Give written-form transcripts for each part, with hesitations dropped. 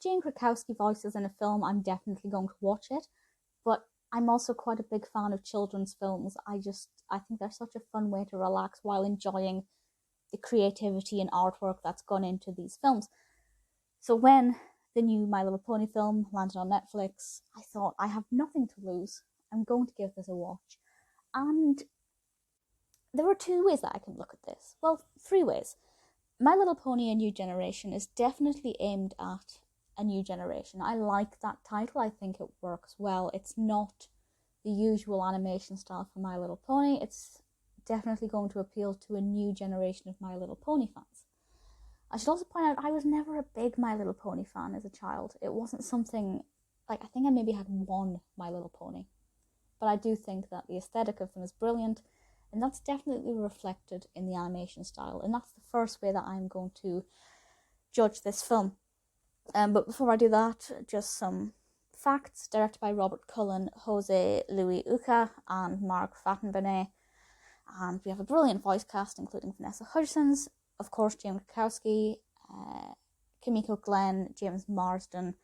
Jane Krakowski voices in a film, I'm definitely going to watch it. But I'm also quite a big fan of children's films. I think they're such a fun way to relax while enjoying the creativity and artwork that's gone into these films. So when the new My Little Pony film landed on Netflix, I thought, I have nothing to lose. I'm going to give this a watch. And there are two ways that I can look at this. Well, three ways. My Little Pony: A New Generation is definitely aimed at a new generation. I like that title. I think it works well. It's not the usual animation style for My Little Pony. It's definitely going to appeal to a new generation of My Little Pony fans. I should also point out I was never a big My Little Pony fan as a child. It wasn't something, I think I maybe had one My Little Pony. But I do think that the aesthetic of them is brilliant, and that's definitely reflected in the animation style. And that's the first way that I'm going to judge this film. But before I do that, just some facts. Directed by Robert Cullen, José Luis Uca, and Mark Fattenbernet. And we have a brilliant voice cast, including Vanessa Hudgens, of course, James Krakowski, Kimiko Glenn, James Marsden,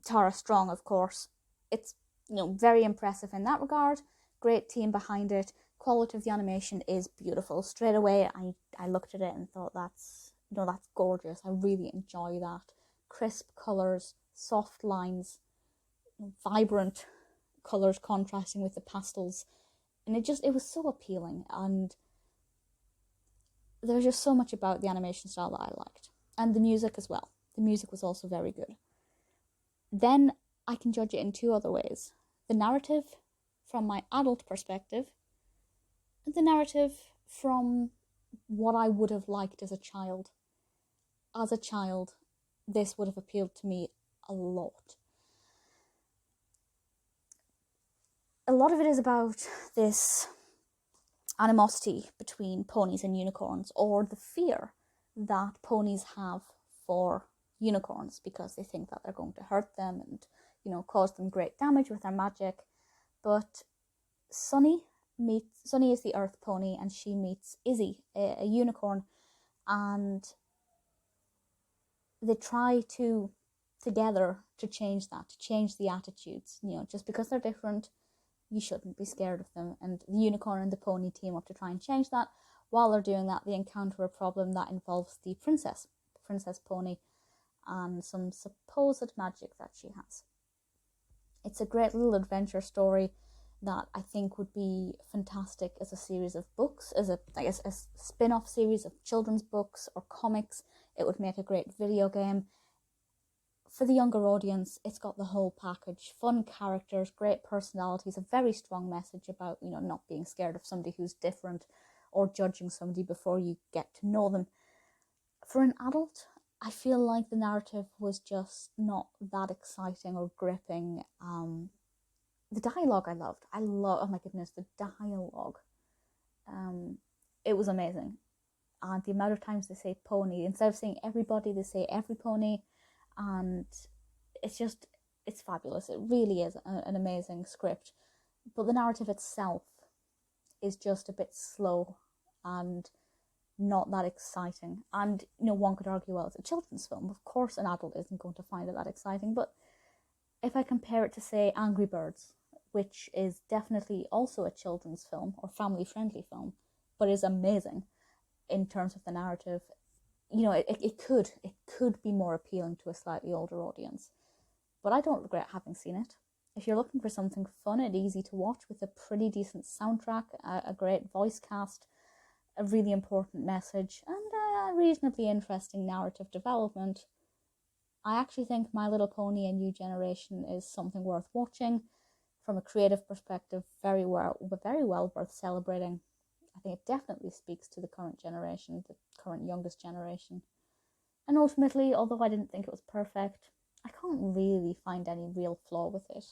Tara Strong, of course. It's very impressive in that regard. Great team behind it. Quality of the animation is beautiful. Straight away, I looked at it and thought that's gorgeous. I really enjoy that. Crisp colours, soft lines, vibrant colours contrasting with the pastels, and it was so appealing. And there was just so much about the animation style that I liked, and the music as well. The music was also very good. Then I can judge it in two other ways: the narrative from my adult perspective, and the narrative from what I would have liked as a child. As a child, this would have appealed to me a lot. A lot of it is about this animosity between ponies and unicorns, or the fear that ponies have for unicorns because they think that they're going to hurt them and, cause them great damage with their magic. But Sunny is the earth pony, and she meets Izzy, a unicorn, and they try together to change that, to change the attitudes. Just because they're different, you shouldn't be scared of them. And the unicorn and the pony team up to try and change that. While they're doing that, they encounter a problem that involves the princess pony, and some supposed magic that she has. It's a great little adventure story that I think would be fantastic as a series of books, as a spin-off series of children's books or comics. It would make a great video game. For the younger audience, it's got the whole package. Fun characters, great personalities, a very strong message about, not being scared of somebody who's different or judging somebody before you get to know them. For an adult, I feel like the narrative was just not that exciting or gripping. The dialogue I loved. Oh my goodness, the dialogue. It was amazing. And the amount of times they say pony, instead of saying everybody, they say every pony. And it's fabulous. It really is an amazing script. But the narrative itself is just a bit slow and not that exciting. And, one could argue, well, it's a children's film. Of course an adult isn't going to find it that exciting. But if I compare it to, say, Angry Birds, which is definitely also a children's film or family-friendly film, but is amazing in terms of the narrative, it could be more appealing to a slightly older audience. But I don't regret having seen it. If you're looking for something fun and easy to watch with a pretty decent soundtrack, a great voice cast, a really important message, and a reasonably interesting narrative development, I actually think My Little Pony: A New Generation is something worth watching. From a creative perspective, very well worth celebrating. I think it definitely speaks to the current generation, the current youngest generation. And ultimately, although I didn't think it was perfect, I can't really find any real flaw with it.